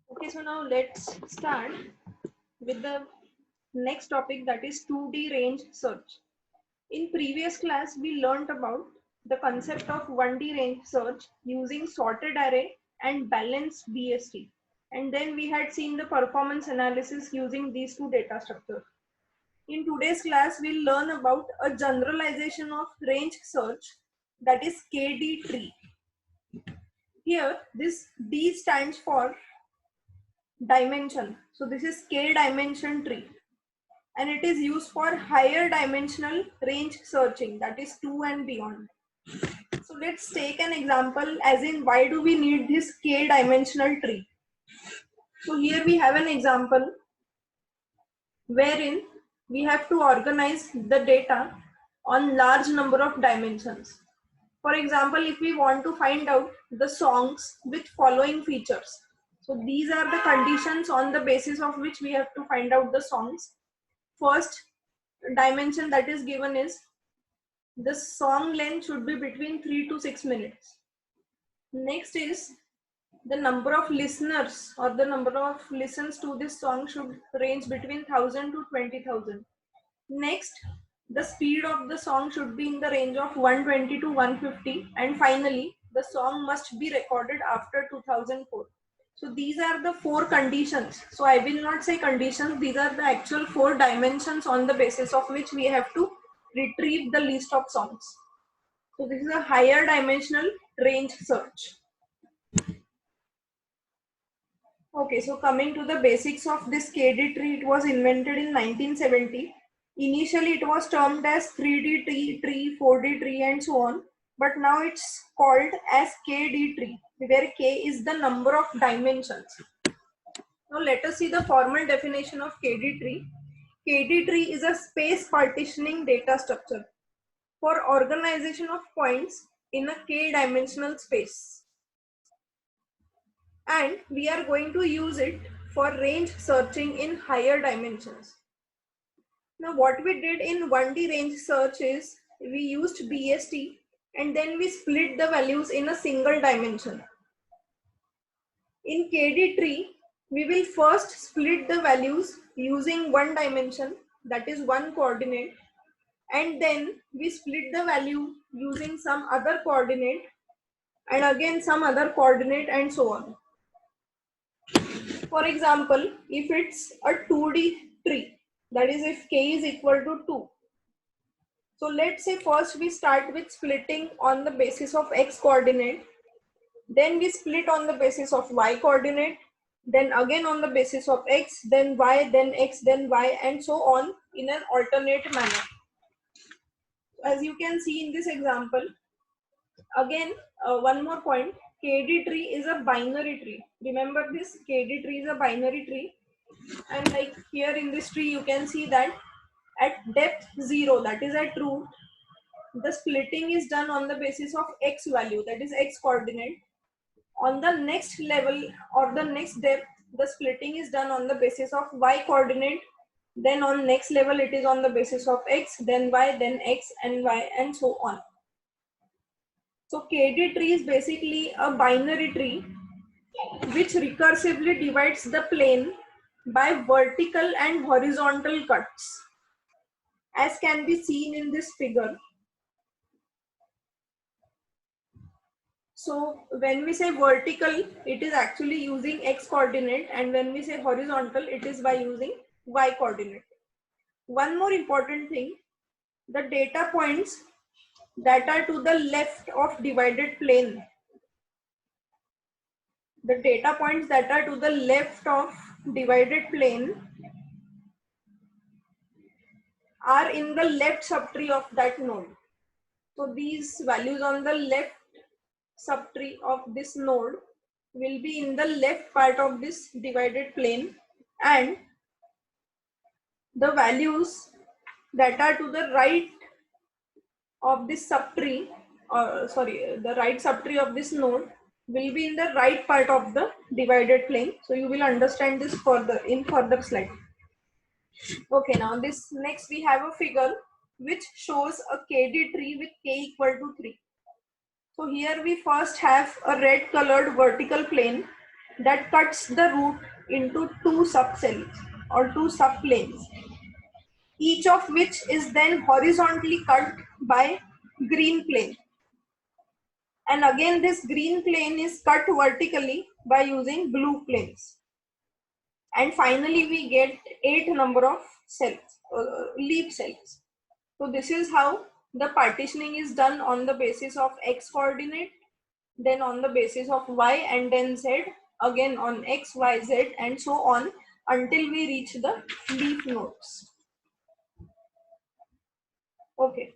Okay, so now let's start with the next topic, that is 2D range search. In previous class, we learnt about the concept of 1D range search using sorted array and balanced BST. And then we had seen the performance analysis using these two data structures. In today's class, we'll learn about a generalization of range search, that is KD tree. Here, this D stands for dimension. So this is K dimension tree, and it is used for higher dimensional range searching, that is 2 and beyond. So let's take an example, as in why do we need this K dimensional tree. So here we have an example wherein we have to organize the data on large number of dimensions. For example, if we want to find out the songs with following features, so these are the conditions on the basis of which we have to find out the songs. First dimension that is given is the song length should be between 3 to 6 minutes. Next is the number of listeners or the number of listens to this song should range between 1000 to 20,000. Next, the speed of the song should be in the range of 120 to 150. And finally, the song must be recorded after 2004. So these are the four conditions. So I will not say conditions. These are the actual four dimensions on the basis of which we have to retrieve the list of songs. So this is a higher dimensional range search. Okay, so coming to the basics of this KD tree, it was invented in 1970. Initially, it was termed as 3D tree, 4D tree, and so on. But now it's called as KD tree, where K is the number of dimensions. Now let us see the formal definition of KD tree. KD tree is a space partitioning data structure for organization of points in a K-dimensional space. And we are going to use it for range searching in higher dimensions. Now what we did in 1D range search is we used BST and then we split the values in a single dimension. In KD tree, we will first split the values using one dimension, that is one coordinate, and then we split the value using some other coordinate and again some other coordinate and so on. For example, if it's a 2D tree, that is if k is equal to 2. So let's say first we start with splitting on the basis of x coordinate, then we split on the basis of y coordinate, then again on the basis of x, then y, then x, then y, and so on in an alternate manner. As you can see in this example, again one more point, KD tree is a binary tree. Remember this, KD tree is a binary tree, and like here in this tree you can see that at depth 0, that is at root, the splitting is done on the basis of x value, that is x coordinate. On the next level or the next depth, the splitting is done on the basis of y coordinate. Then on next level it is on the basis of x, then y, then x and y, and so on. So KD tree is basically a binary tree which recursively divides the plane by vertical and horizontal cuts, as can be seen in this figure. So when we say vertical, it is actually using x coordinate, and when we say horizontal, it is by using y coordinate. One more important thing, the data points that are to the left of divided plane, the data points that are to the left of divided plane are in the left subtree of that node. So these values on the left subtree of this node will be in the left part of this divided plane, and the values that are to the right of this subtree, or sorry, the right subtree of this node will be in the right part of the divided plane. So you will understand this further in further slide. Okay, now this next we have a figure which shows a KD tree with k equal to 3. So here we first have a red colored vertical plane, that cuts the root into two subcells or two subplanes, each of which is then horizontally cut by green plane. And again this green plane is cut vertically by using blue planes. And finally we get 8 number of cells, leaf cells. So this is how the partitioning is done on the basis of x coordinate, then on the basis of y, and then z, again on x, y, z, and so on until we reach the leaf nodes. Okay.